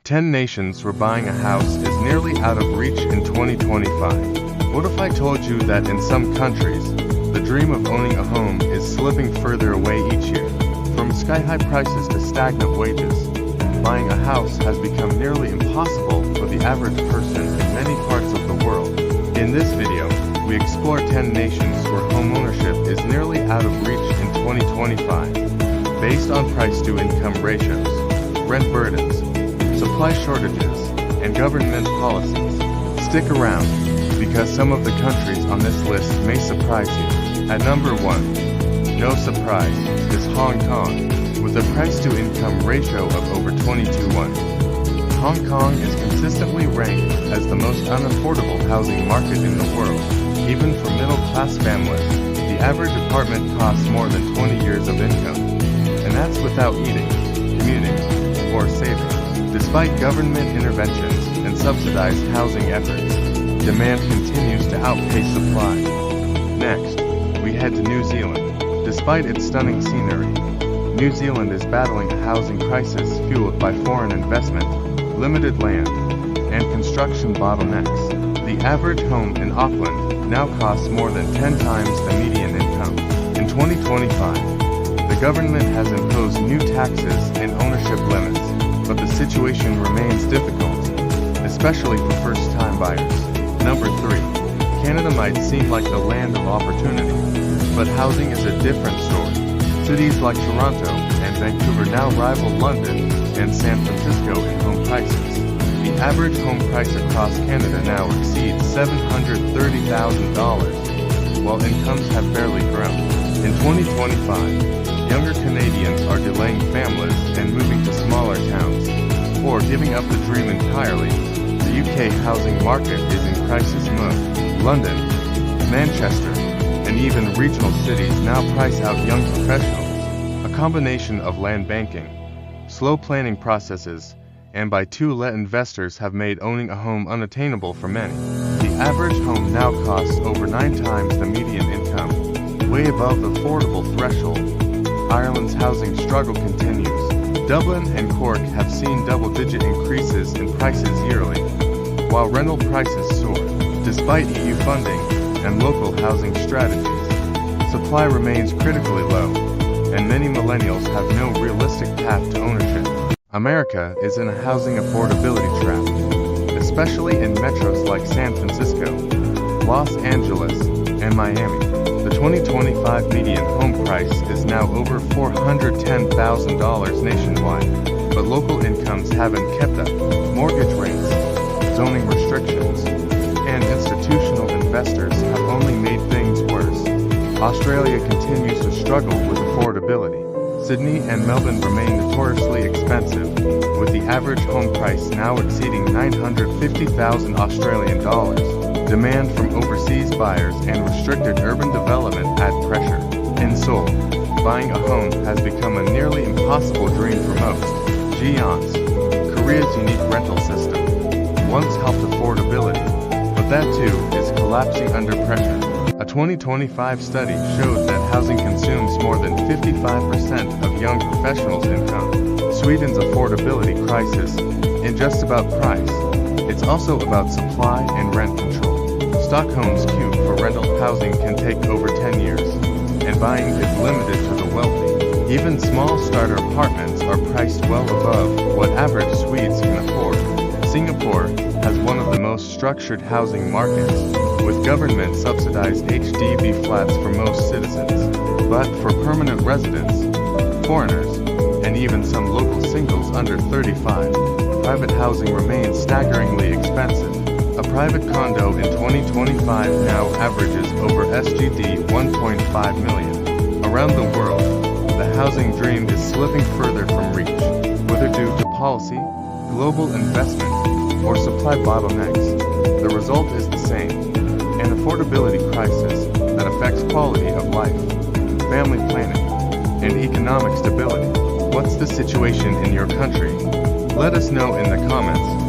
10 nations where buying a house is nearly out of reach in 2025. What if I told you that in some countries, the dream of owning a home is slipping further away each year? From sky-high prices to stagnant wages, buying a house has become nearly impossible for the average person in many parts of the world. In this video, we explore 10 nations where homeownership is nearly out of reach in 2025, based on price-to-income ratios, rent burdens, supply shortages, and government policies. Stick around, because some of the countries on this list may surprise you. At number 1, no surprise, is Hong Kong, with a price-to-income ratio of over 22:1. Hong Kong is consistently ranked as the most unaffordable housing market in the world. Even for middle-class families, the average apartment costs more than 20 years of income. And that's without eating, commuting, or saving. Despite government interventions and subsidized housing efforts, demand continues to outpace supply. Next, we head to New Zealand. Despite its stunning scenery, New Zealand is battling a housing crisis fueled by foreign investment, limited land, and construction bottlenecks. The average home in Auckland now costs more than 10 times the median income. In 2025, the government has imposed new taxes and ownership limits, but the situation remains difficult, especially for first-time buyers. Number 3. Canada might seem like the land of opportunity, but housing is a different story. Cities like Toronto and Vancouver now rival London and San Francisco in home prices. The average home price across Canada now exceeds $730,000, while incomes have barely grown. In 2025, younger Canadians are delaying families and moving to smaller towns, or giving up the dream entirely. The UK housing market is in crisis mode. London, Manchester, and even regional cities now price out young professionals. A combination of land banking, slow planning processes, and buy-to-let investors have made owning a home unattainable for many. The average home now costs over 9 times the median income, way above the affordable threshold. Ireland's housing struggle continues. Dublin and Cork have seen double-digit increases in prices yearly, while rental prices soar. Despite EU funding and local housing strategies, supply remains critically low, and many millennials have no realistic path to ownership. America is in a housing affordability trap, especially in metros like San Francisco, Los Angeles, and Miami. The 2025 median home price is now over $410,000 nationwide, but local incomes haven't kept up. Mortgage rates, zoning restrictions, and institutional investors have only made things worse. Australia continues to struggle with affordability. Sydney and Melbourne remain notoriously expensive, with the average home price now exceeding $950,000 Australian dollars. Demand from overseas buyers and restricted urban development add pressure. In Seoul, buying a home has become a nearly impossible dream for most. Jeon's, Korea's unique rental system, once helped affordability, but that too is collapsing under pressure. A 2025 study showed that housing consumes more than 55% of young professionals' income. Sweden's affordability crisis isn't just about price, it's also about supply and rent control. Stockholm's queue for rental housing can take over 10 years, and buying is limited to the wealthy. Even small starter apartments are priced well above what average Swedes can afford. Singapore has one of the most structured housing markets, with government-subsidized HDB flats for most citizens. But for permanent residents, foreigners, and even some local singles under 35, private housing remains staggeringly expensive. A private condo in 2025 now averages over SGD 1.5 million. Around the world, the housing dream is slipping further from reach, whether due to policy, global investment, or supply bottlenecks. The result is the same, an affordability crisis that affects quality of life, family planning, and economic stability. What's the situation in your country? Let us know in the comments.